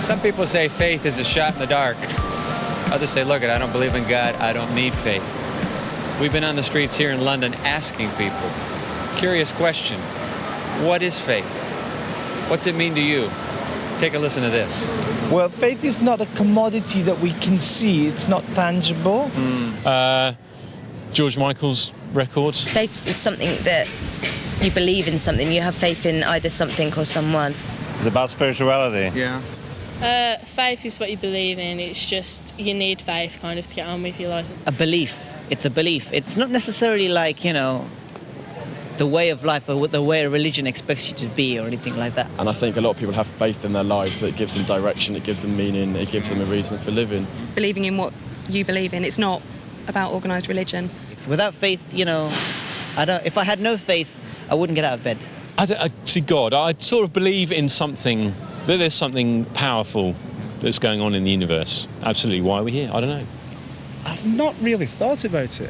Some people say faith is a shot in the dark. Others say, look, I don't believe in God, I don't need faith. We've been on the streets here in London asking people, curious question, what is faith? What's it mean to you? Take a listen to this. Well, faith is not a commodity that we can see. It's not tangible. George Michael's record. Faith is something that you believe in something. You have faith in either something or someone. It's about spirituality. Yeah. Faith is what you believe in. It's just you need faith kind of to get on with your life. A belief. It's a belief. It's not necessarily like, you know, the way of life or the way a religion expects you to be or anything like that. And I think a lot of people have faith in their lives because it gives them direction, it gives them meaning, it gives them a reason for living. Believing in what you believe in. It's not about organised religion. Without faith, you know, if I had no faith, I wouldn't get out of bed. I see God. I sort of believe in something, that there's something powerful that's going on in the universe. Absolutely. Why are we here? I don't know. I've not really thought about it.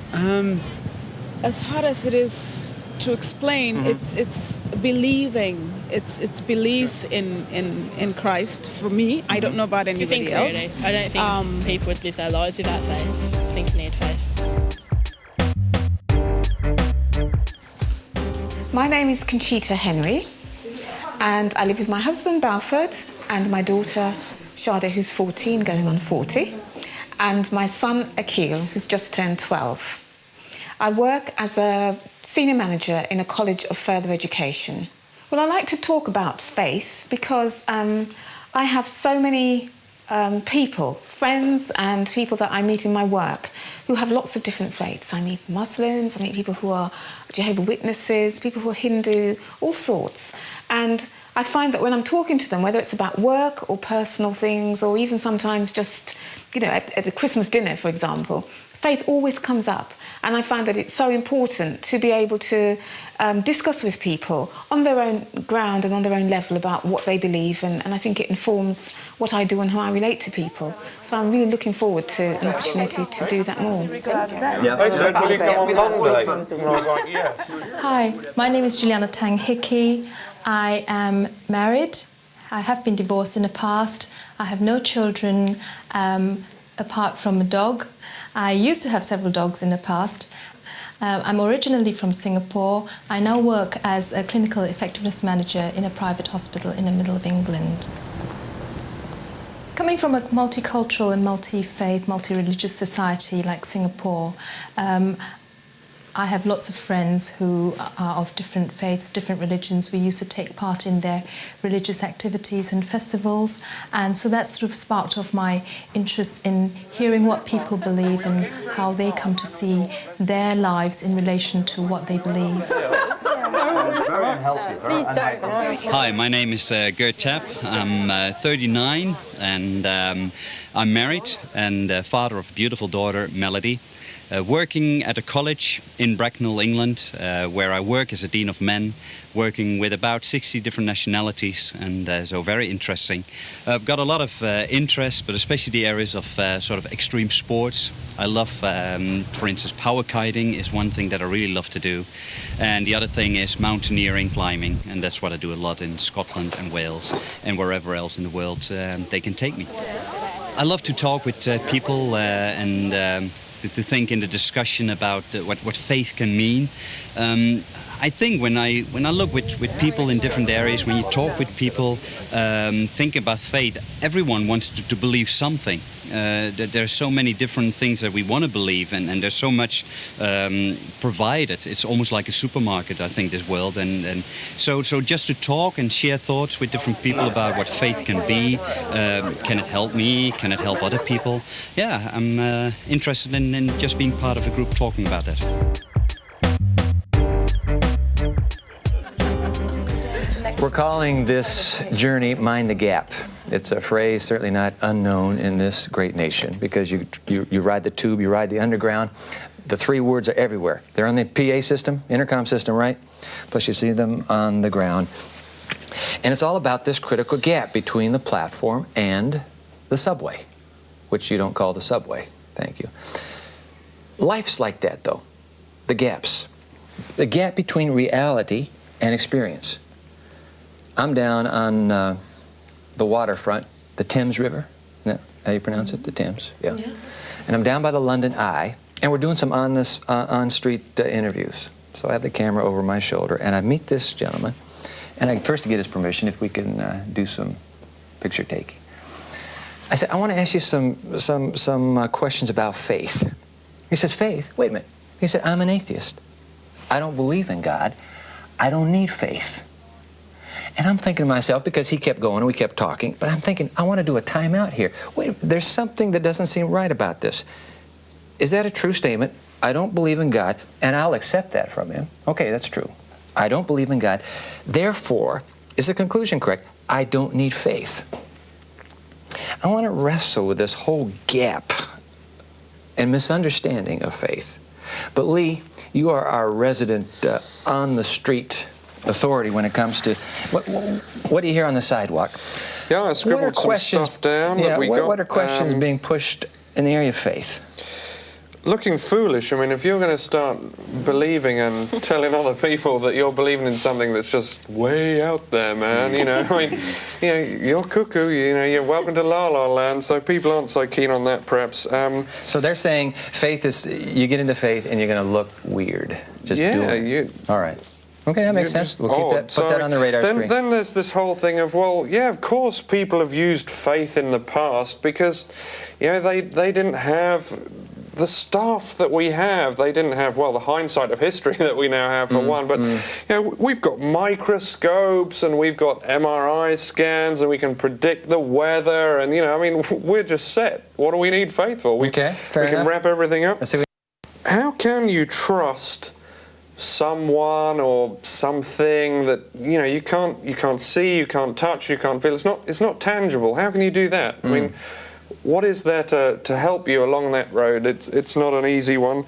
As hard as it is to explain, it's believing. It's belief in Christ. For me, I don't know about anybody else. Really, I don't think people would live their lives without faith. I think you need faith. My name is Conchita Henry, and I live with my husband Balford and my daughter Shada, who's 14, going on 40, and my son Akil, who's just turned 12. I work as a senior manager in a college of further education. Well, I like to talk about faith because I have so many people, friends and people that I meet in my work who have lots of different faiths. I meet Muslims, I meet people who are Jehovah's Witnesses, people who are Hindu, all sorts. And I find that when I'm talking to them, whether it's about work or personal things, or even sometimes just, you know, at a Christmas dinner, for example, faith always comes up. And I find that it's so important to be able to discuss with people on their own ground and on their own level about what they believe, and I think it informs what I do and how I relate to people. So I'm really looking forward to an opportunity to do that more. Hi, my name is Juliana Tang Hickey. I am married. I have been divorced in the past. I have no children apart from a dog. I used to have several dogs in the past. I'm originally from Singapore. I now work as a clinical effectiveness manager in a private hospital in the middle of England. Coming from a multicultural and multi-faith, multi-religious society like Singapore, I have lots of friends who are of different faiths, different religions. We used to take part in their religious activities and festivals, and so that sort of sparked off my interest in hearing what people believe and how they come to see their lives in relation to what they believe. Hi, my name is Gert Tapp. I'm 39 and I'm married and father of a beautiful daughter, Melody. Working at a college in Bracknell, England, where I work as a Dean of Men, working with about 60 different nationalities, and so very interesting. I've got a lot of interest, but especially the areas of sort of extreme sports. I love, for instance, power kiting is one thing that I really love to do. And the other thing is mountaineering, climbing, and that's what I do a lot in Scotland and Wales and wherever else in the world they can take me. I love to talk with people and to think in the discussion about what faith can mean. I think when I look with people in different areas, when you talk with people, think about faith, everyone wants to believe something. There's so many different things that we want to believe, and there's so much provided. It's almost like a supermarket, I think, this world. And so just to talk and share thoughts with different people about what faith can be, can it help me, can it help other people? Yeah, I'm interested in just being part of a group talking about that. We're calling this journey Mind the Gap. It's a phrase certainly not unknown in this great nation, because you ride the tube, you ride the underground. The three words are everywhere. They're on the PA system, intercom system, right? Plus you see them on the ground. And it's all about this critical gap between the platform and the subway, which you don't call the subway. Thank you. Life's like that, though. The gaps. The gap between reality and experience. I'm down on the waterfront the Thames River. Isn't that how you pronounce it? The Thames. Yeah. And I'm down by the London Eye, and we're doing some on-street interviews. So I have the camera over my shoulder, and I meet this gentleman, and I first get his permission if we can do some picture taking. I said, I want to ask you some questions about faith. He says, faith? Wait a minute. He said, I'm an atheist. I don't believe in God. I don't need faith. And I'm thinking to myself, because he kept going and we kept talking, but I'm thinking, I want to do a timeout here. Wait, there's something that doesn't seem right about this. Is that a true statement? I don't believe in God, and I'll accept that from him. Okay, that's true. I don't believe in God. Therefore, is the conclusion correct? I don't need faith. I want to wrestle with this whole gap and misunderstanding of faith. But Lee, you are our resident on-the-street authority when it comes to what do you hear on the sidewalk? Yeah, I scribbled some stuff down that we got. What are questions being pushed in the area of faith? Looking foolish. I mean, if you're going to start believing and telling other people that you're believing in something that's just way out there, man, you know, I mean, you know, you're cuckoo, you know, you're welcome to La La Land, so people aren't so keen on that, perhaps. So they're saying faith is, you get into faith and you're going to look weird. Just do it. All right. Okay, that makes sense. We'll keep that, put that on the radar screen. Then there's this whole thing of, well, yeah, of course people have used faith in the past because, you know, they didn't have the stuff that we have. They didn't have, well, the hindsight of history that we now have for one, but you know, we've got microscopes and we've got MRI scans and we can predict the weather and, you know, I mean, we're just set. What do we need faith for? We can wrap everything up. How can you trust someone or something that, you know, you can't see, you can't touch, you can't feel? It's not tangible. How can you do that? I mean, what is there to help you along that road? It's not an easy one.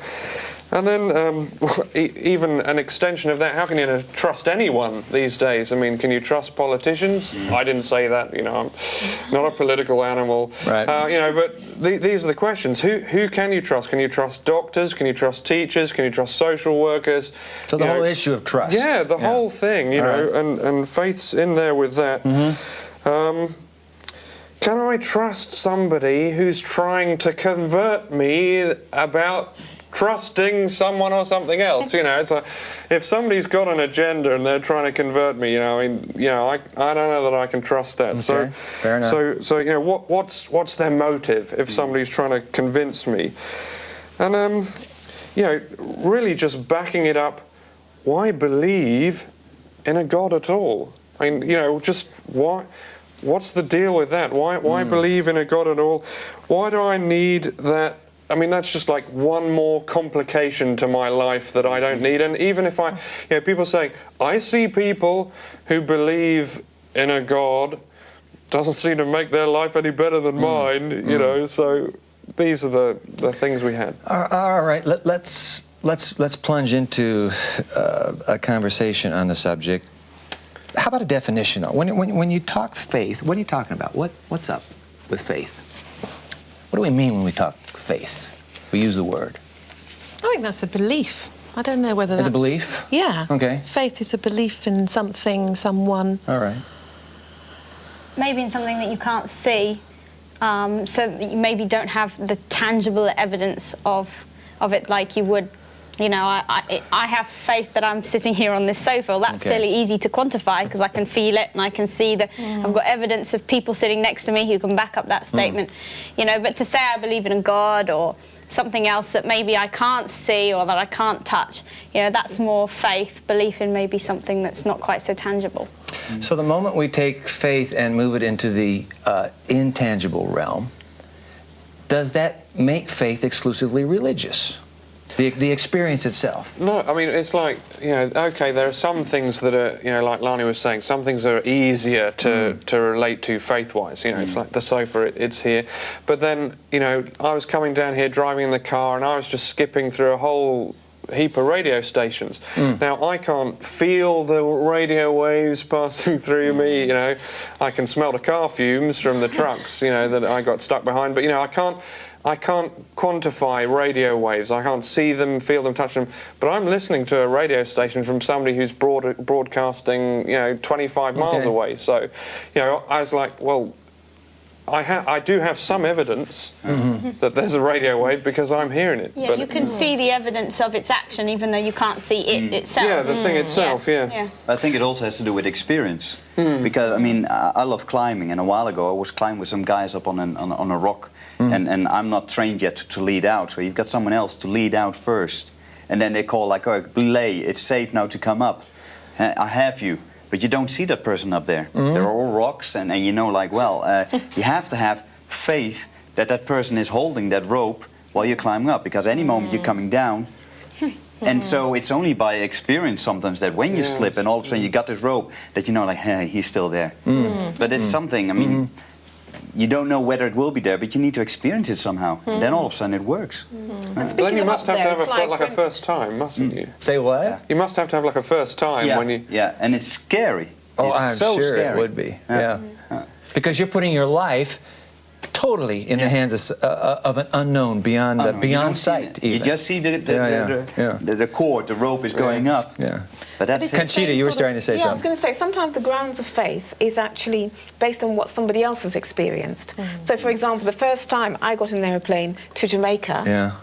And then even an extension of that, how can you trust anyone these days? I mean, can you trust politicians? I didn't say that, you know, I'm not a political animal. Right. You know, but these are the questions. Who can you trust? Can you trust doctors? Can you trust teachers? Can you trust social workers? So the whole issue of trust. Yeah, the whole thing, you know, and faith's in there with that. Can I trust somebody who's trying to convert me about trusting someone or something else? You know, it's like, if somebody's got an agenda and they're trying to convert me, you know, I mean, you know, I don't know that I can trust that. Okay, fair enough. So you know, what's their motive if somebody's trying to convince me? And you know, really just backing it up. Why believe in a God at all? I mean, you know, just why? What's the deal with that? Why believe in a God at all? Why do I need that? I mean, that's just like one more complication to my life that I don't need. And even if you know, people say, I see people who believe in a God, doesn't seem to make their life any better than mine, you know, so these are the things we had. All right, let's plunge into a conversation on the subject. How about a definition, though? When you talk faith, what are you talking about? What's up with faith? What do we mean when we talk faith? We use the word. I think that's a belief. I don't know whether that's... It's a belief? Yeah. Okay. Faith is a belief in something, someone. All right. Maybe in something that you can't see, so that you maybe don't have the tangible evidence of it like you would. You know, I have faith that I'm sitting here on this sofa. Well, that's fairly easy to quantify because I can feel it and I can see that I've got evidence of people sitting next to me who can back up that statement. You know, but to say I believe in a God or something else that maybe I can't see or that I can't touch, you know, that's more faith, belief in maybe something that's not quite so tangible. So the moment we take faith and move it into the intangible realm, does that make faith exclusively religious? The experience itself. No, I mean, it's like, you know, okay, there are some things that are, you know, like Lani was saying, some things are easier to relate to faith-wise. You know, it's like the sofa, it's here. But then, you know, I was coming down here driving in the car and I was just skipping through a whole heap of radio stations. Now, I can't feel the radio waves passing through me, you know. I can smell the car fumes from the trucks, you know, that I got stuck behind. But, you know, I can't quantify radio waves. I can't see them, feel them, touch them. But I'm listening to a radio station from somebody who's broadcasting, you know, 25 miles away. So, you know, I was like, well, I do have some evidence that there's a radio wave because I'm hearing it. Yeah, but you can see the evidence of its action even though you can't see it itself. Yeah, the thing itself, yeah. I think it also has to do with experience. Because, I mean, I love climbing, and a while ago I was climbing with some guys up on a rock, and I'm not trained yet to lead out, so you've got someone else to lead out first. And then they call like, oh, belay, it's safe now to come up. I have you. But you don't see that person up there. They're all rocks, and you know, like, well, you have to have faith that that person is holding that rope while you're climbing up, because any moment you're coming down. And so it's only by experience sometimes that when you slip and all of a sudden you got this rope, that you know, like, hey, he's still there. But it's something, I mean, you don't know whether it will be there, but you need to experience it somehow. And then all of a sudden it works. But then you must have to have like a first time, mustn't you? Say what? You must have to have like a first time when you... Yeah, and it's scary. Oh, it's I'm so sure scary. it would be. Yeah. Because you're putting your life totally in the hands of an unknown, beyond sight. You just see the cord, the rope is going up. Yeah. But that's Conchita, you were starting to say something. I was going to say, sometimes the grounds of faith is actually based on what somebody else has experienced. So, for example, the first time I got in an aeroplane to Jamaica,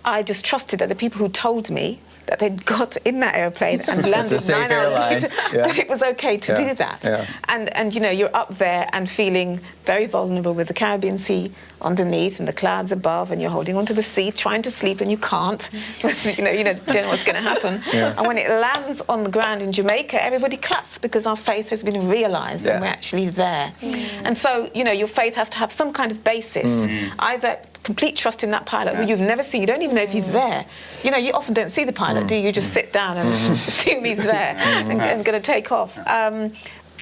I just trusted that the people who told me that they'd got in that aeroplane and landed 9 hours later, that it was okay to do that. And you know, you're up there and feeling very vulnerable with the Caribbean Sea underneath and the clouds above, and you're holding onto the seat, trying to sleep, and you can't. you don't know what's going to happen. And when it lands on the ground in Jamaica, everybody claps because our faith has been realised and we're actually there. And so, you know, your faith has to have some kind of basis. Either complete trust in that pilot who you've never seen, you don't even know if he's there. You know, you often don't see the pilot, do you? You just sit down and assume he's there and going to take off.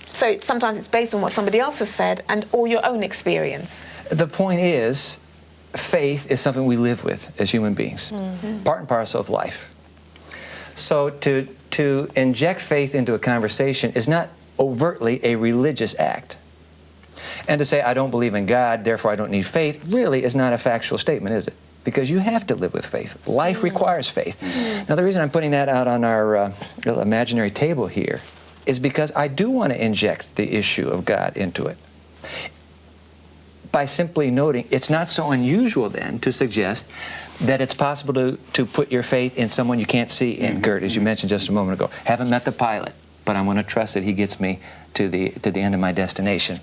So sometimes it's based on what somebody else has said or your own experience. The point is, faith is something we live with as human beings, part and parcel of life. So to inject faith into a conversation is not overtly a religious act. And to say, I don't believe in God, therefore I don't need faith, really is not a factual statement, is it? Because you have to live with faith. Life requires faith. Now, the reason I'm putting that out on our little imaginary table here is because I do want to inject the issue of God into it. By simply noting, it's not so unusual then to suggest that it's possible to put your faith in someone you can't see in, Gert, as you mentioned just a moment ago. Haven't met the pilot, but I want to trust that he gets me to the end of my destination.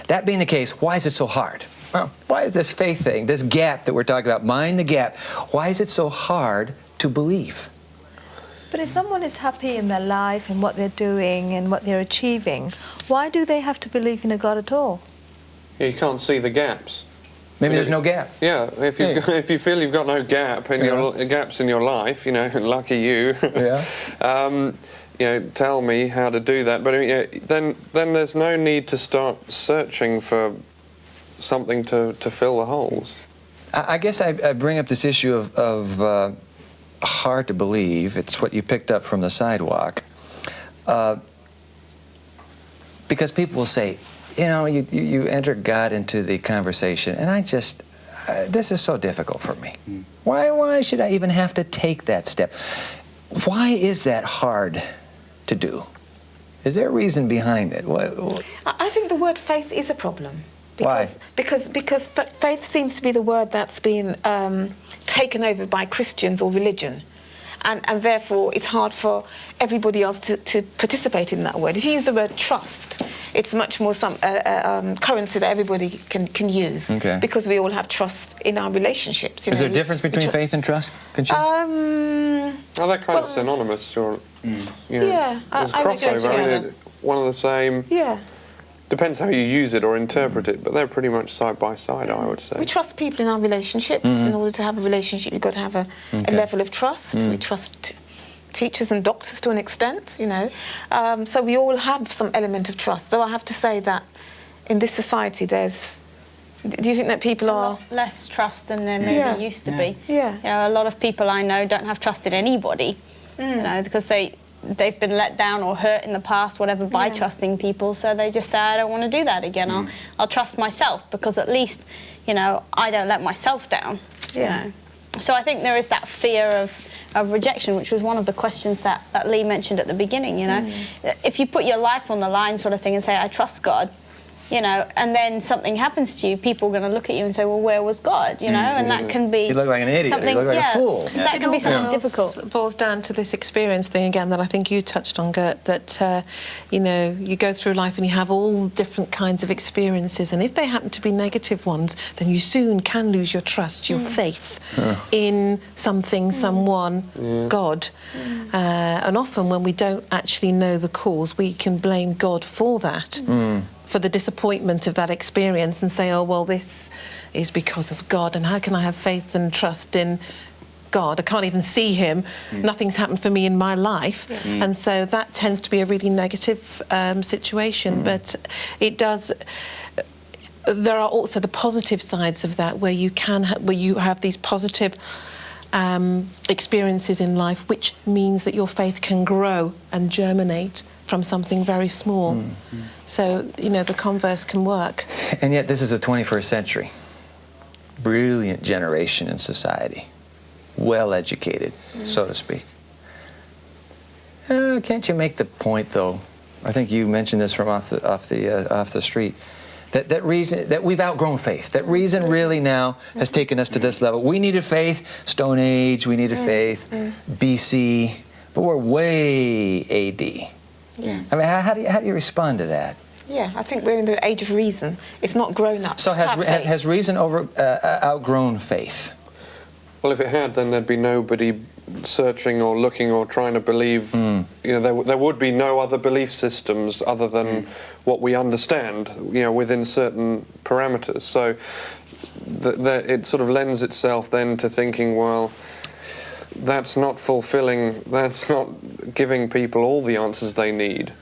That being the case, why is it so hard? Well, why is this faith thing, this gap that we're talking about, mind the gap, why is it so hard to believe? But if someone is happy in their life and what they're doing and what they're achieving, why do they have to believe in a God at all? Yeah, you can't see the gaps. Maybe there's no gap. Yeah, if you feel you've got no gap in your gaps in your life, you know, lucky you. You know, tell me how to do that. But then there's no need to start searching for something to fill the holes. I guess I bring up this issue of hard to believe. It's what you picked up from the sidewalk. Because people will say, you know, you enter God into the conversation, and I just, this is so difficult for me. Why should I even have to take that step? Why is that hard to do? Is there a reason behind it? I think the word faith is a problem. Why? Because faith seems to be the word that's been taken over by Christians or religion. And therefore, it's hard for everybody else to participate in that word. If you use the word trust, it's much more some currency that everybody can use. Okay. Because we all have trust in our relationships. Is there a difference between faith and trust? Oh, they're kind of synonymous. Or, yeah. There's crossover. I mean, one of the same. Yeah. Depends how you use it or interpret it, but they're pretty much side by side, I would say. We trust people in our relationships. In order to have a relationship, you've got to have a level of trust. We trust teachers and doctors to an extent, you know. So we all have some element of trust. Though I have to say that in this society, there's... Do you think that people are... A lot less trust than there maybe used to be. Yeah. You know, a lot of people I know don't have trust in anybody, you know, because they've been let down or hurt in the past, whatever, by trusting people, so they just say, I don't want to do that again. I'll trust myself, because at least, you know, I don't let myself down. You know. So I think there is that fear of rejection, which was one of the questions that Lee mentioned at the beginning, you know. If you put your life on the line sort of thing and say, I trust God, you know, and then something happens to you, people are going to look at you and say, well, where was God, you know, and that can be... You look like an idiot, you look like a fool. That can be something difficult. It boils down to this experience thing again that I think you touched on, Gert, that, you know, you go through life and you have all different kinds of experiences, and if they happen to be negative ones, then you soon can lose your trust, your faith in something, someone, God. And often when we don't actually know the cause, we can blame God for that. For the disappointment of that experience and say, oh, well, this is because of God, and how can I have faith and trust in God? I can't even see him. Nothing's happened for me in my life. And so that tends to be a really negative situation. But it does... There are also the positive sides of that, where you can where you have these positive experiences in life, which means that your faith can grow and germinate from something very small. So, you know, the converse can work. And yet this is the 21st century. Brilliant generation in society. Well educated, so to speak. Can't you make the point, though? I think you mentioned this from off the street. That reason that we've outgrown faith. That reason really now has taken us to this level. We needed faith, Stone Age. We needed faith, BC, but we're way AD. I mean, how do you respond to that? Yeah, I think we're in the age of reason. It's not grown up. So has reason outgrown faith? Well, if it had, then there'd be nobody searching or looking or trying to believe. You know, there would be no other belief systems other than what we understand, you know, within certain parameters. So it sort of lends itself then to thinking, well, that's not fulfilling, that's not giving people all the answers they need.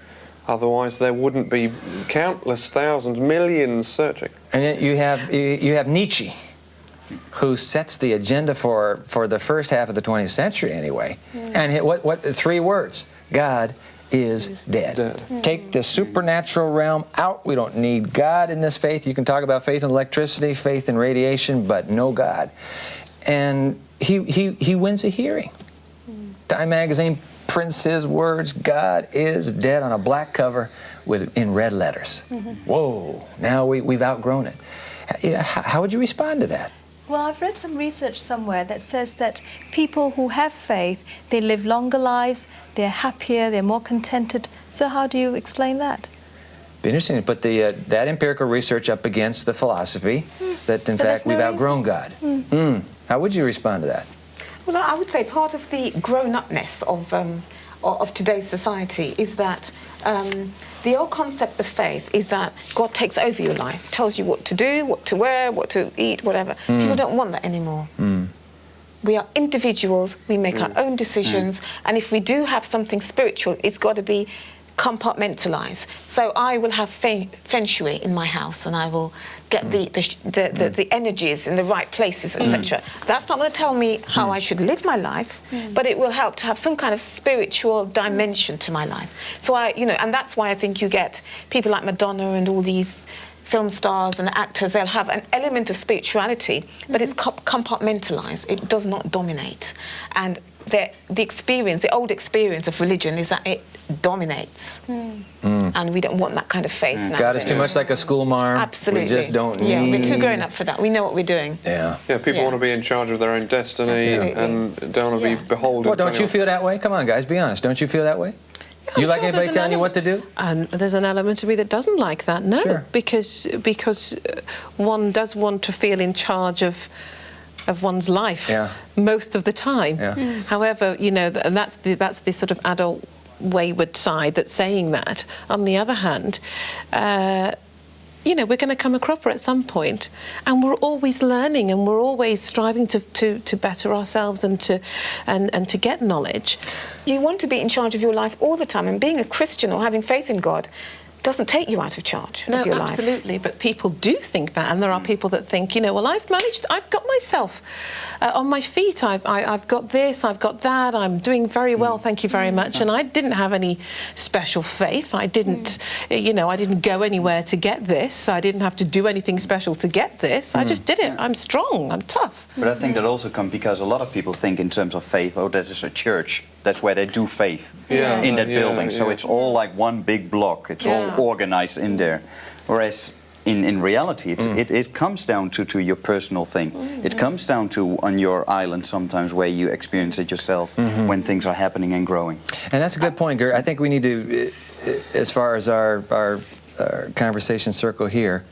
Otherwise, there wouldn't be countless thousands, millions searching. And yet you have Nietzsche, who sets the agenda for the first half of the 20th century anyway. And what 3 words? God is dead. Take the supernatural realm out. We don't need God in this faith. You can talk about faith in electricity, faith in radiation, but no God. And he wins a hearing. Time magazine prints his words, God is dead, on a black cover in red letters. Whoa, now we've outgrown it. You know, how would you respond to that? Well, I've read some research somewhere that says that people who have faith, they live longer lives, they're happier, they're more contented. So how do you explain that? Be interesting to put that empirical research up against the philosophy that, in fact, we've outgrown God. How would you respond to that? Well, I would say part of the grown-upness of today's society is that the old concept of faith is that God takes over your life, tells you what to do, what to wear, what to eat, whatever. People don't want that anymore. We are individuals, we make our own decisions, and if we do have something spiritual, it's got to be compartmentalized. So I will have feng shui in my house, and I will get the energies in the right places, etc. That's not going to tell me how I should live my life, but it will help to have some kind of spiritual dimension to my life. So and that's why I think you get people like Madonna and all these film stars and actors. They'll have an element of spirituality, but it's compartmentalized. It does not dominate. And the old experience of religion is that it dominates. And we don't want that kind of faith now. God is too much like a school marm. Absolutely. We just don't need... Yeah, we're too grown up for that. We know what we're doing. Yeah, people want to be in charge of their own destiny and don't want to be beholden. Well, don't you feel that way? Come on, guys, be honest. Don't you feel that way? You like anybody telling you what to do? And there's an element of me that doesn't like that, no. Because one does want to feel in charge of one's life most of the time. However, and that's the sort of adult wayward side that's saying that. On the other hand, we're going to come a cropper at some point, and we're always learning, and we're always striving to better ourselves and to get knowledge. You want to be in charge of your life all the time, and being a Christian or having faith in God doesn't take you out of charge of your life. No, absolutely, but people do think that, and there are people that think, well, I've got myself on my feet, I've got this, I've got that, I'm doing very well, thank you very much, and I didn't have any special faith, I didn't, I didn't go anywhere to get this, I didn't have to do anything special to get this, I just did it, I'm strong, I'm tough. But I think that also comes because a lot of people think in terms of faith, that is a church. That's where they do faith in that building. So it's all like one big block. It's all organized in there. Whereas in reality, it comes down to your personal thing. It comes down to on your island sometimes where you experience it yourself when things are happening and growing. And that's a good point, Gert. I think we need to, as far as our conversation circle here,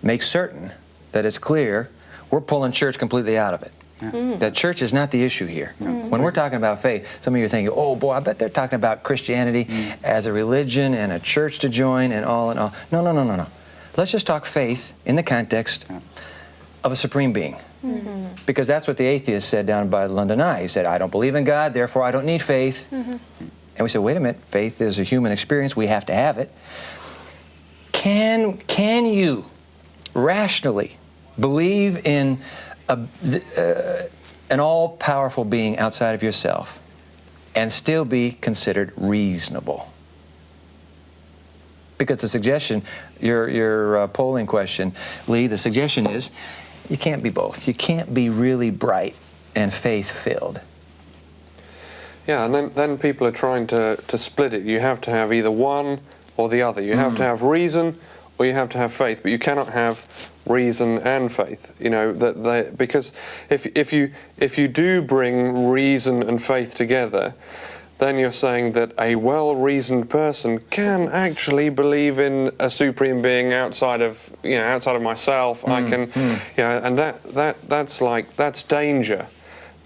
make certain that it's clear we're pulling church completely out of it. That church is not the issue here. When we're talking about faith, some of you are thinking, oh boy, I bet they're talking about Christianity as a religion and a church to join and all and all. No, no, no, no, no. Let's just talk faith in the context of a supreme being. Because that's what the atheist said down by London Eye. He said, I don't believe in God, therefore I don't need faith. And we said, wait a minute, faith is a human experience, we have to have it. Can you rationally believe in an all-powerful being outside of yourself and still be considered reasonable? Because the suggestion, your polling question, Lee, the suggestion is you can't be both. You can't be really bright and faith-filled. Yeah, and then people are trying to split it. You have to have either one or the other. You have to have reason or you have to have faith, but you cannot have reason and faith. You know because if you do bring reason and faith together, then you're saying that a well-reasoned person can actually believe in a supreme being outside of myself. I can, and that's danger,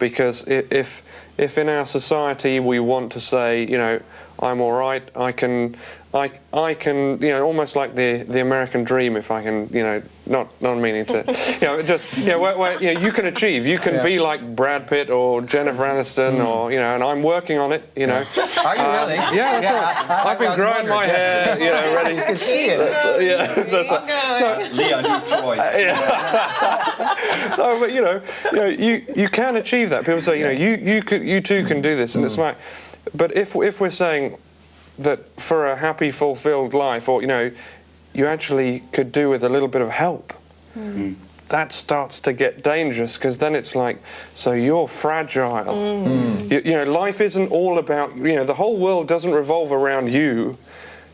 because if in our society we want to say, I'm all right, I can, almost like the American dream, if I can, not meaning to, where you can achieve, you can be like Brad Pitt or Jennifer Aniston, or and I'm working on it, Are you really? Yeah, that's right. I've been growing my hair, ready. You can see it. That's right. Leon, you Troy. No, but you can achieve that. People say, you too can do this, and it's like, but if we're saying that for a happy, fulfilled life, or you actually could do with a little bit of help, that starts to get dangerous, because then it's like, so you're fragile. Life isn't all about, the whole world doesn't revolve around you.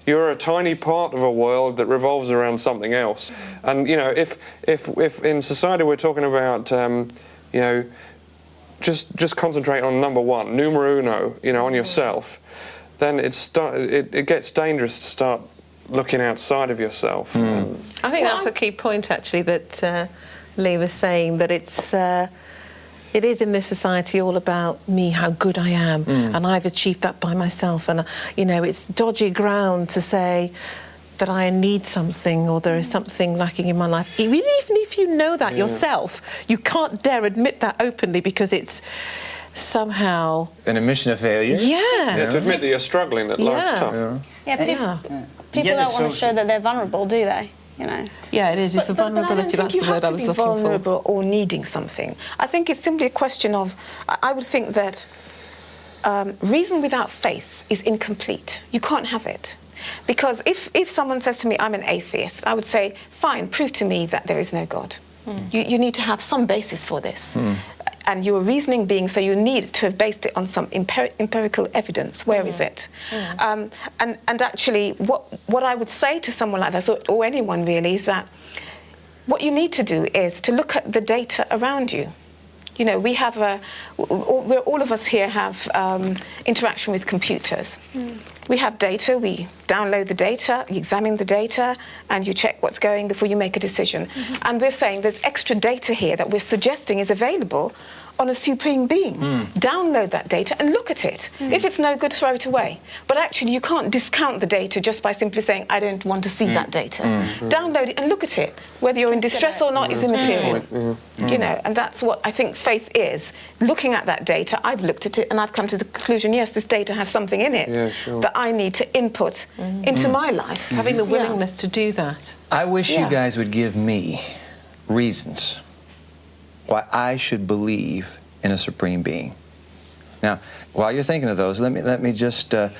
You're a tiny part of a world that revolves around something else. And if in society we're talking about just concentrate on number one, numero uno, on yourself, then it gets dangerous to start looking outside of yourself. I think that's a key point, actually, that Lee was saying, that it is in this society all about me, how good I am, and I've achieved that by myself, and it's dodgy ground to say that I need something or there is something lacking in my life. Even if you know that yourself, you can't dare admit that openly, because it's somehow an admission of failure. Yeah, to admit that you're struggling, that life's tough. People don't want to show that they're vulnerable, do they? Yeah, it is. It's the vulnerability. That's the word I was looking for. Vulnerable or needing something. I think it's simply a question of. I would think that reason without faith is incomplete. You can't have it. Because if someone says to me, I'm an atheist, I would say, fine, prove to me that there is no God. You need to have some basis for this. And you're a reasoning being, so you need to have based it on some empirical evidence. Where is it? And actually, what I would say to someone like that, or anyone really, is that what you need to do is to look at the data around you. We have all of us here have interaction with computers. We have data, we download the data, you examine the data, and you check what's going before you make a decision. And we're saying there's extra data here that we're suggesting is available on a supreme being. Download that data and look at it. If it's no good, throw it away. But actually, you can't discount the data just by simply saying, I don't want to see that data. Download it and look at it. Whether you're in distress or not is immaterial. And that's what I think faith is. Looking at that data, I've looked at it and I've come to the conclusion, yes, this data has something in it that I need to input into my life. Having the willingness to do that. I wish you guys would give me reasons why I should believe in a supreme being. Now, while you're thinking of those, let me just, this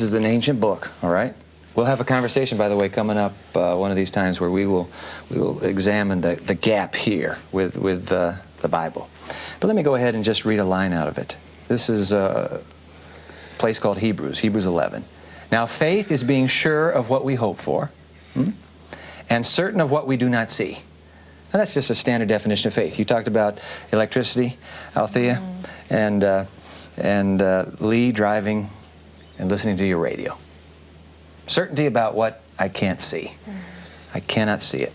is an ancient book, all right? We'll have a conversation, by the way, coming up one of these times where we will examine the gap here with the Bible. But let me go ahead and just read a line out of it. This is place called Hebrews 11. Now, faith is being sure of what we hope for, and certain of what we do not see. Now, that's just a standard definition of faith. You talked about electricity, Althea, and Lee driving and listening to your radio. Certainty about what I can't see. I cannot see it.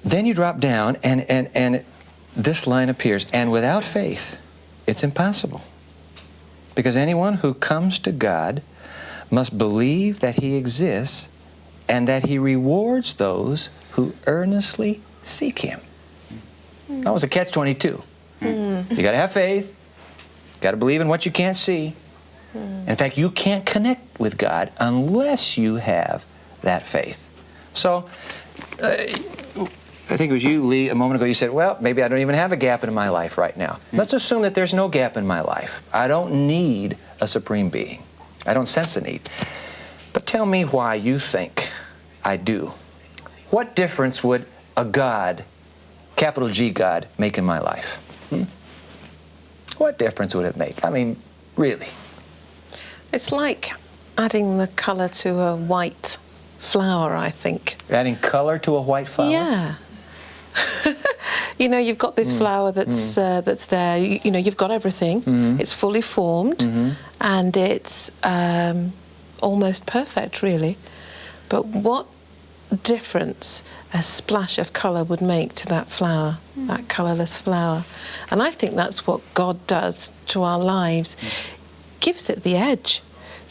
Then you drop down, and this line appears, and without faith, it's impossible. Because anyone who comes to God must believe that He exists and that He rewards those who earnestly seek Him. That was a catch-22. You got to have faith. Got to believe in what you can't see. In fact, you can't connect with God unless you have that faith. So, I think it was you, Lee, a moment ago, you said, well, maybe I don't even have a gap in my life right now. Let's assume that there's no gap in my life. I don't need a supreme being. I don't sense a need. But tell me why you think I do. What difference would a God, capital G God, make in my life? What difference would it make? I mean, really. It's like adding the colour to a white flower, I think. Adding colour to a white flower? Yeah. You know, you've got this flower that's there. You know, you've got everything. It's fully formed, and it's almost perfect, really. But what difference a splash of colour would make to that flower, that colourless flower? And I think that's what God does to our lives. Gives it the edge.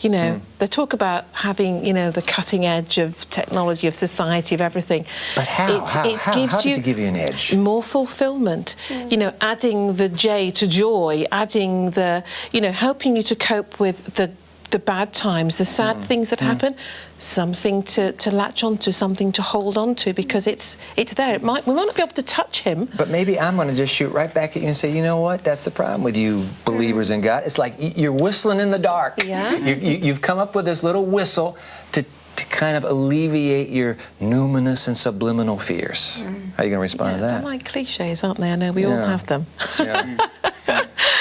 You know, they talk about having, you know, the cutting edge of technology, of society, of everything. But how? How does it give you an edge? More fulfillment. You know, adding the J to joy, adding the, you know, helping you to cope with the bad times, the sad things that happen, something to latch onto, something to hold on to, because it's there. We might not be able to touch Him. But maybe I'm going to just shoot right back at you and say, you know what? That's the problem with you believers in God. It's like you're whistling in the dark. Yeah. You've come up with this little whistle to kind of alleviate your numinous and subliminal fears. How are you going to respond to that? They're like cliches, aren't they? I know we all have them.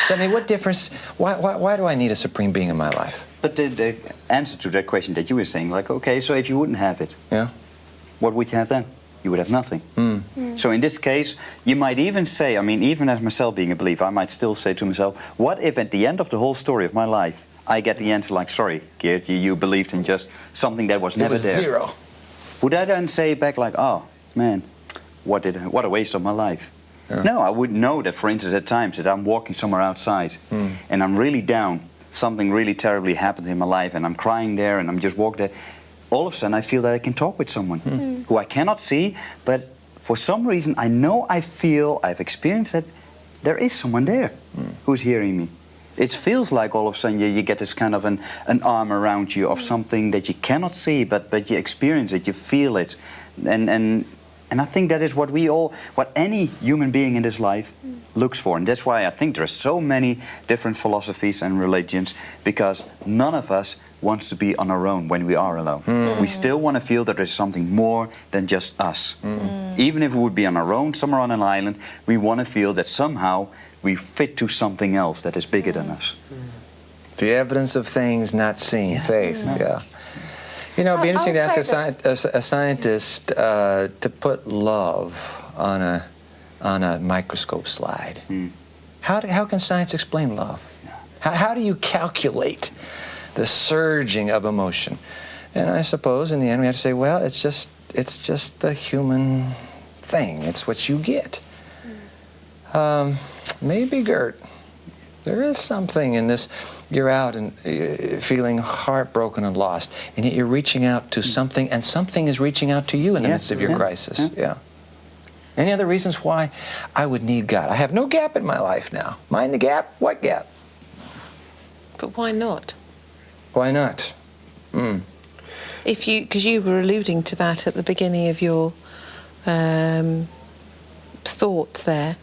So, I mean, what difference? Why do I need a supreme being in my life? But the answer to that question that you were saying, like, okay, so if you wouldn't have it, what would you have then? You would have nothing. So in this case, you might even say, I mean, even as myself being a believer, I might still say to myself, what if at the end of the whole story of my life, I get the answer like, sorry, Geert, you believed in just something that was never there. Zero. Would I then say back like, oh, man, what a waste of my life? No, I would know that, for instance, at times that I'm walking somewhere outside and I'm really down, something really terribly happened in my life and I'm crying there and I'm just walking there. All of a sudden I feel that I can talk with someone who I cannot see, but for some reason I know, I feel, I've experienced that there is someone there who's hearing me. It feels like all of a sudden you get this kind of an arm around you of something that you cannot see, but you experience it, you feel it. And I think that is what what any human being in this life looks for. And that's why I think there are so many different philosophies and religions, because none of us wants to be on our own when we are alone. We still want to feel that there's something more than just us. Even if we would be on our own, somewhere on an island, we want to feel that somehow we fit to something else that is bigger than us. The evidence of things not seen, faith, You know, it'd be interesting to ask a scientist to put love on a microscope slide. How can science explain love? How do you calculate the surging of emotion? And I suppose in the end we have to say, well, it's just the human thing. It's what you get. Maybe, Gert, there is something in this. You're out and feeling heartbroken and lost, and yet you're reaching out to something, and something is reaching out to you in the midst of your crisis. Any other reasons why I would need God? I have no gap in my life now. Mind the gap? What gap? But why not? Why not? Because you were alluding to that at the beginning of your thought there.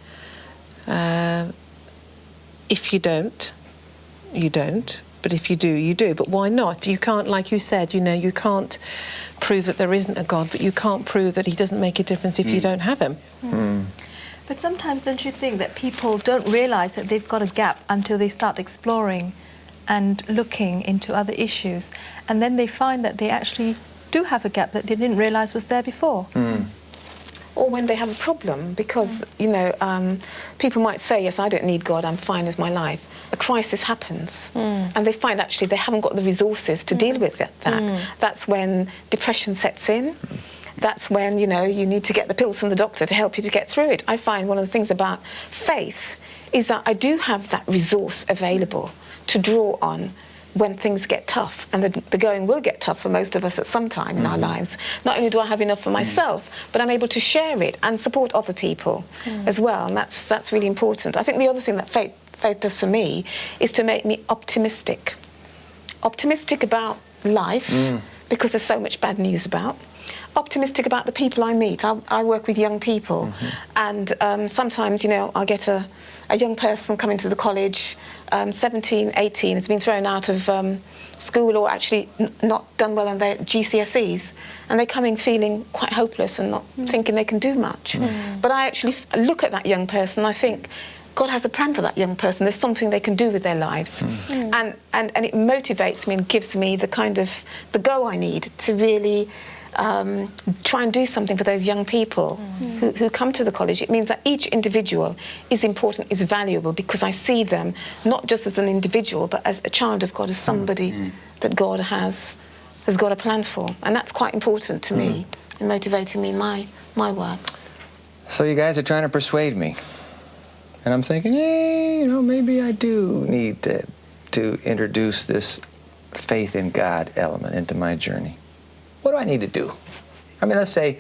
If you don't, you don't. But if you do, you do. But why not? You can't, like you said, you know, you can't prove that there isn't a God, but you can't prove that He doesn't make a difference if you don't have Him. But sometimes don't you think that people don't realise that they've got a gap until they start exploring and looking into other issues, and then they find that they actually do have a gap that they didn't realise was there before? Or when they have a problem, because, you know, people might say, yes, I don't need God, I'm fine with my life. A crisis happens, and they find actually they haven't got the resources to deal with that. That's when depression sets in. That's when, you know, you need to get the pills from the doctor to help you to get through it. I find one of the things about faith is that I do have that resource available to draw on when things get tough, and the going will get tough for most of us at some time in our lives. Not only do I have enough for myself, but I'm able to share it and support other people as well, and that's really important. I think the other thing that faith does for me is to make me optimistic. Optimistic about life, because there's so much bad news about. Optimistic about the people I meet. I work with young people, and sometimes, you know, I get a young person coming to the college, 17, 18, has been thrown out of school or actually not done well on their GCSEs, and they come in feeling quite hopeless and not thinking they can do much. But I actually look at that young person and I think, God has a plan for that young person. There's something they can do with their lives. And it motivates me and gives me the kind of the go I need to really try and do something for those young people who come to the college. It means that each individual is important, is valuable, because I see them not just as an individual, but as a child of God, as somebody that God has got a plan for. And that's quite important to me in motivating me in my work. So you guys are trying to persuade me. And I'm thinking, hey, you know, maybe I do need to introduce this faith in God element into my journey. What do I need to do? I mean, let's say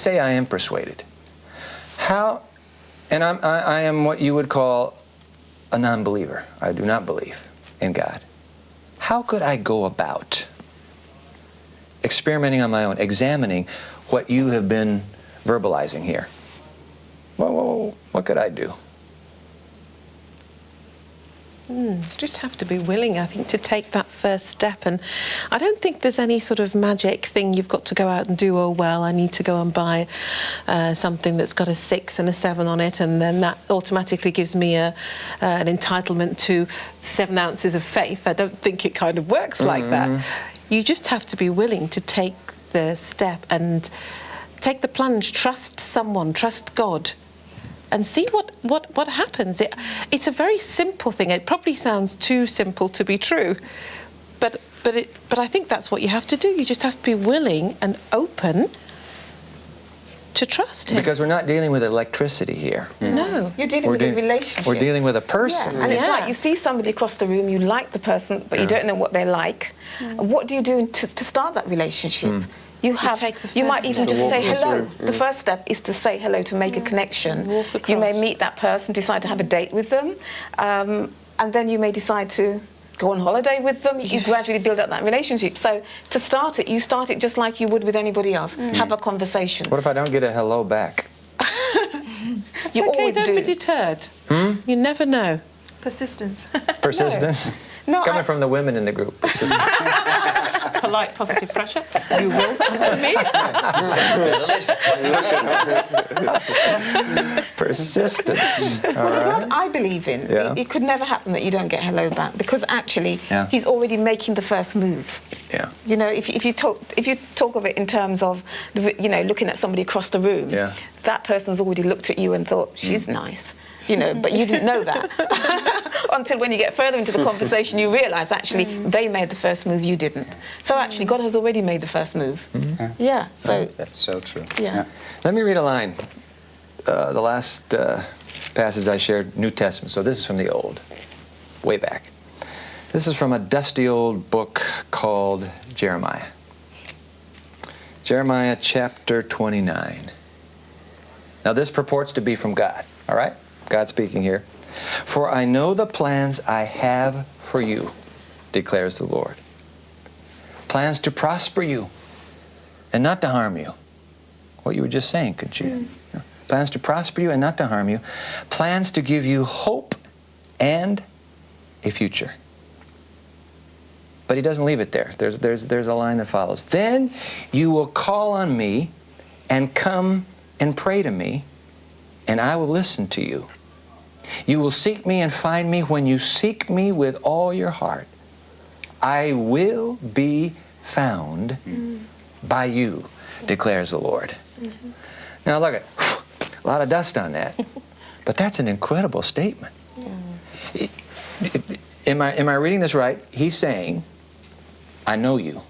I am persuaded. How, and I am what you would call a non-believer. I do not believe in God. How could I go about experimenting on my own, examining what you have been verbalizing here? Well, what could I do? Just have to be willing, I think, to take that first step. And I don't think there's any sort of magic thing you've got to go out and do. Oh, well, I need to go and buy something that's got a 6 and a 7 on it, and then that automatically gives me an entitlement to 7 ounces of faith. I don't think it kind of works like that. You just have to be willing to take the step and take the plunge, trust someone, trust God, and see what happens. It's a very simple thing. It probably sounds too simple to be true, but I think that's what you have to do. You just have to be willing and open to trust Him. Because we're not dealing with electricity here. No, you're dealing with a relationship. We're dealing with a person. Yeah. And it's like you see somebody across the room, you like the person, but you don't know what they're like. What do you do to start that relationship? You might even just say hello. The first step is to say hello, to make a connection. You may meet that person, decide to have a date with them, and then you may decide to go on holiday with them. You gradually build up that relationship. So to start it, you start it just like you would with anybody else. Have a conversation. What if I don't get a hello back? You okay, don't be deterred. You never know. Persistence. Persistence? No, it's coming from the women in the group. Polite, positive pressure. You will answer me. Persistence. Well, the God I believe in, it could never happen that you don't get hello back, because actually He's already making the first move. Yeah. You know, if you talk of it in terms of, you know, looking at somebody across the room, that person's already looked at you and thought, she's nice. You know, but you didn't know that until when you get further into the conversation, you realise actually they made the first move, you didn't. So actually, God has already made the first move. Yeah. So that's so true. Yeah. Let me read a line. The last passage I shared, New Testament. So this is from the Old, way back. This is from a dusty old book called Jeremiah. Jeremiah chapter 29. Now this purports to be from God. All right. God speaking here. For I know the plans I have for you, declares the Lord. Plans to prosper you and not to harm you. What you were just saying, couldn't you? Plans to prosper you and not to harm you. Plans to give you hope and a future. But he doesn't leave it there. There's a line that follows. Then you will call on me and come and pray to me, and I will listen to you. You will seek me and find me when you seek me with all your heart. I will be found by you, declares the Lord. Now look at a lot of dust on that, but that's an incredible statement. Am I reading this right? He's saying, I know you.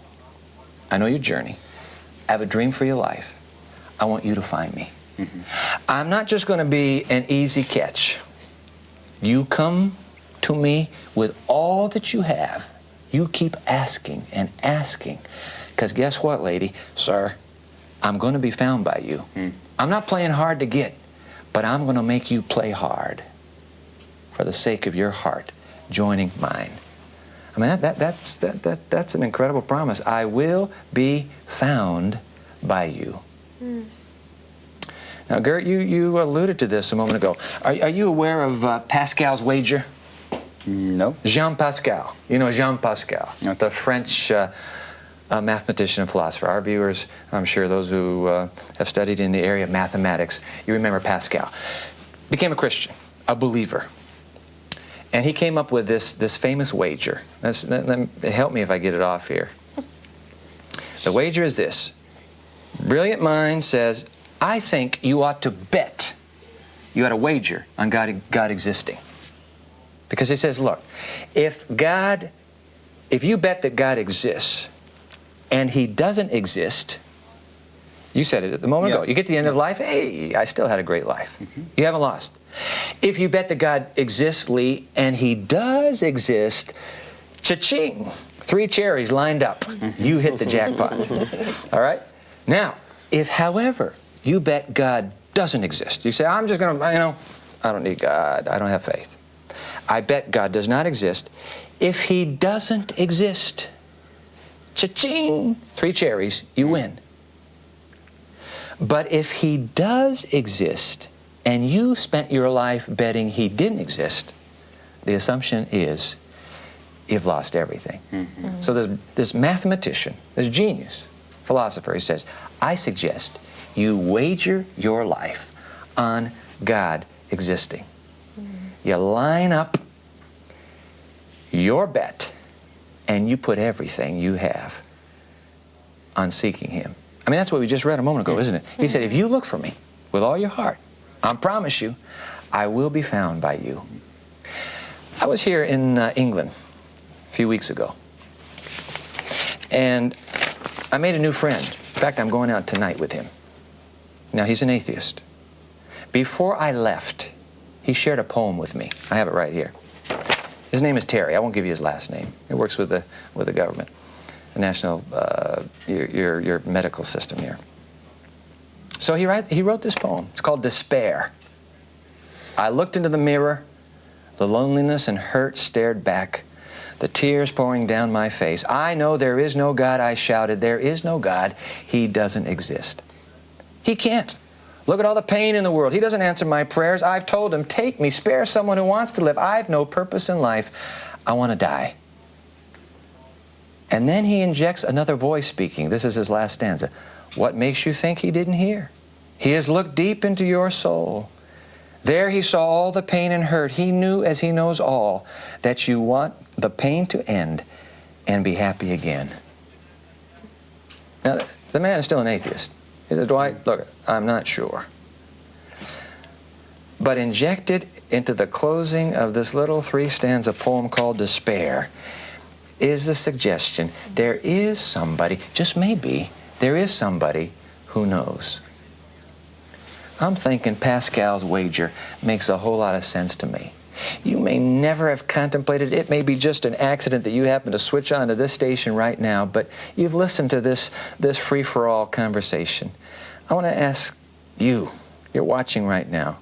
I know your journey. I have a dream for your life. I want you to find me. I'm not just going to be an easy catch. You come to me with all that you have. You keep asking and asking. Because guess what, lady, sir? I'm going to be found by you. I'm not playing hard to get, but I'm going to make you play hard for the sake of your heart joining mine. I mean, that's an incredible promise. I will be found by you. Now, Gert, you alluded to this a moment ago. Are you aware of Pascal's wager? No. Jean Pascal. You know Jean Pascal, the French mathematician and philosopher. Our viewers, I'm sure those who have studied in the area of mathematics, you remember Pascal. Became a Christian, a believer. And he came up with this famous wager. Help me if I get it off here. The wager is this. Brilliant mind says, I think you ought to bet, you ought to wager on God existing. Because he says, look, if you bet that God exists and he doesn't exist, you said it a moment ago, you get to the end of life, hey, I still had a great life. You haven't lost. If you bet that God exists, Lee, and he does exist, cha-ching, 3 cherries lined up. You hit the jackpot. All right? Now, if, however, you bet God doesn't exist, you say, I'm just going to, I don't need God. I don't have faith. I bet God does not exist. If he doesn't exist, cha-ching, 3 cherries, you win. But if he does exist, and you spent your life betting he didn't exist, the assumption is you've lost everything. So there's this mathematician, this genius philosopher, he says, I suggest you wager your life on God existing. You line up your bet and you put everything you have on seeking him. I mean, that's what we just read a moment ago, isn't it? He said, if you look for me with all your heart, I promise you, I will be found by you. I was here in England a few weeks ago, and I made a new friend. In fact, I'm going out tonight with him. Now, he's an atheist. Before I left, he shared a poem with me. I have it right here. His name is Terry. I won't give you his last name. He works with the government, the national, your medical system here. So he wrote this poem. It's called Despair. I looked into the mirror. The loneliness and hurt stared back. The tears pouring down my face. I know there is no God, I shouted. There is no God. He doesn't exist. He can't. Look at all the pain in the world. He doesn't answer my prayers. I've told him, take me, spare someone who wants to live. I've no purpose in life. I want to die. And then he injects another voice speaking. This is his last stanza. What makes you think he didn't hear? He has looked deep into your soul. There he saw all the pain and hurt. He knew, as he knows all, that you want the pain to end and be happy again. Now, the man is still an atheist. He says, Dwight, look, I'm not sure. But injected into the closing of this little 3-stanza poem called Despair is the suggestion there is somebody, just maybe, there is somebody who knows. I'm thinking Pascal's wager makes a whole lot of sense to me. You may never have contemplated it. It may be just an accident that you happen to switch on to this station right now, but you've listened to this free-for-all conversation. I want to ask you, you're watching right now,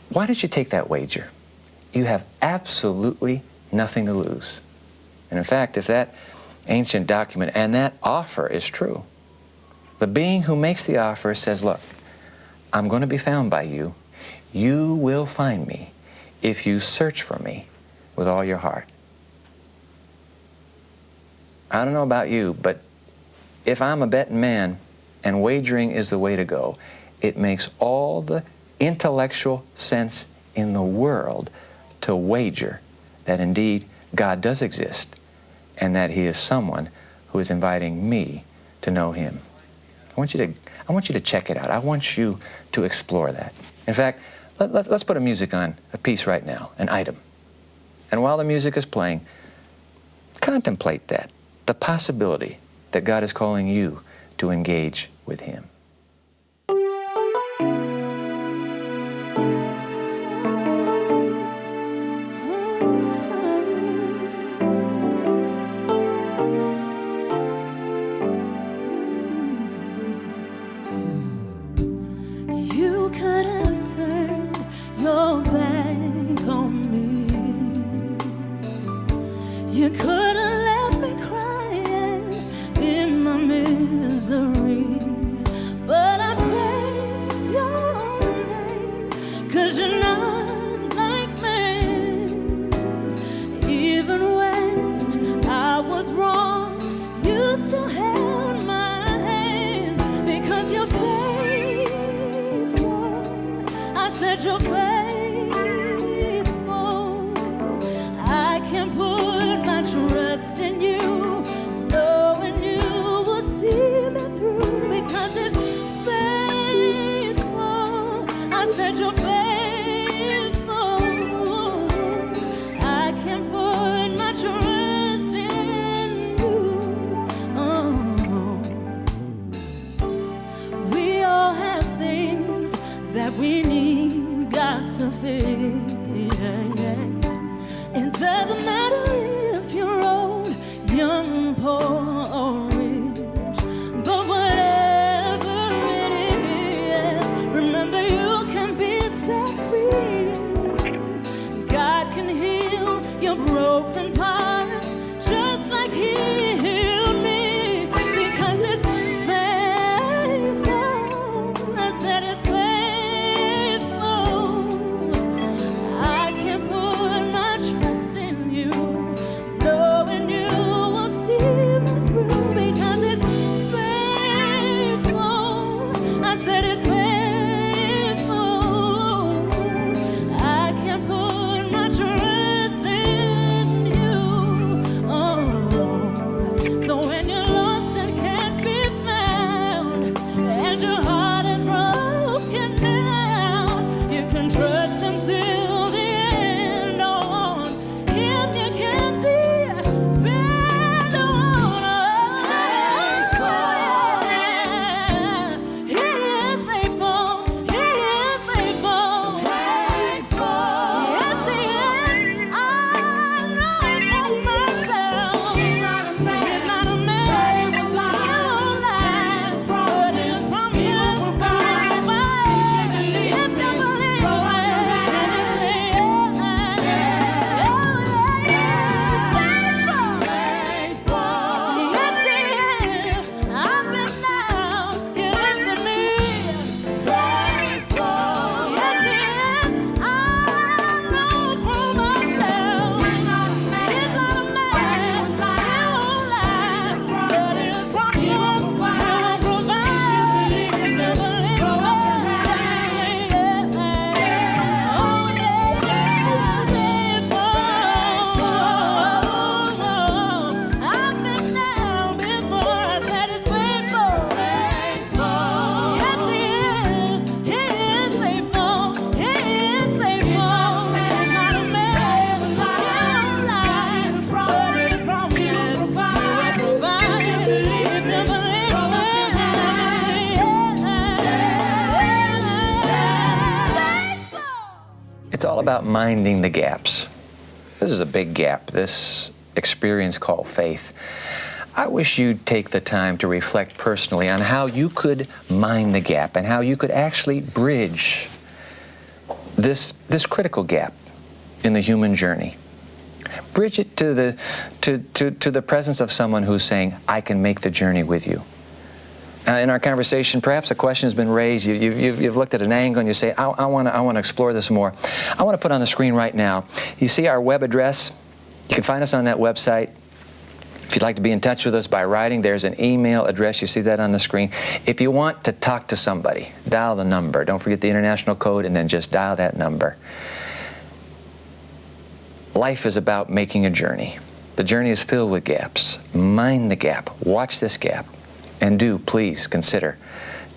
why did you take that wager? You have absolutely nothing to lose. And in fact, if that ancient document and that offer is true, the being who makes the offer says, look, I'm going to be found by you. You will find me if you search for me with all your heart. I don't know about you, but if I'm a betting man and wagering is the way to go, it makes all the intellectual sense in the world to wager that indeed God does exist and that He is someone who is inviting me to know Him. I want you to check it out. I want you to explore that. In fact, let's put a music on, a piece right now, an item. And while the music is playing, contemplate that, the possibility that God is calling you to engage with Him. You could have turned your back on me. You could have left me crying in my misery. But I praise your name, 'cause you're not like me. Even when I was wrong, you still held my hand, because you're faithful. I said you're faithful. I can put my trust in you, knowing you will see me through, because it's faithful. I said you're faithful. I can put my trust in you. Oh. We all have things that we need God to fix. It doesn't matter if you're old, young, poor, or rich, but whatever it is, remember you can be set free. God can heal your broken parts just like He healed me, because it's faithful. I said it's faithful. I can put my trust in you, knowing you will see me through, because it's faithful. I said it's faithful. I can put my trust in you. Oh, so when you're lost and can't be found, and your heart is broken down, you can trust Him till the end. On Him you can depend on. He is faithful. He is faithful. Yes, He is. I know for myself. He's not a man who lies, but His promise will come. If you believe It's all about minding the gaps. This is a big gap, this experience called faith. I wish you'd take the time to reflect personally on how you could mind the gap and how you could actually bridge this critical gap in the human journey. Bridge it to the presence of someone who's saying, I can make the journey with you. In our conversation, perhaps a question has been raised. You've looked at an angle and you say, I want to explore this more. I want to put on the screen right now. You see our web address? You can find us on that website. If you'd like to be in touch with us by writing, there's an email address. You see that on the screen. If you want to talk to somebody, dial the number. Don't forget the international code, and then just dial that number. Life is about making a journey. The journey is filled with gaps. Mind the gap. Watch this gap. And do, please, consider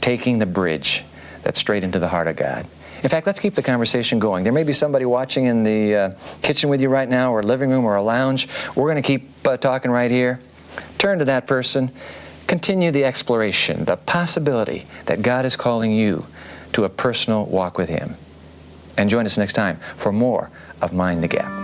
taking the bridge that's straight into the heart of God. In fact, let's keep the conversation going. There may be somebody watching in the kitchen with you right now, or living room, or a lounge. We're going to keep talking right here. Turn to that person. Continue the exploration, the possibility that God is calling you to a personal walk with Him. And join us next time for more of Mind the Gap.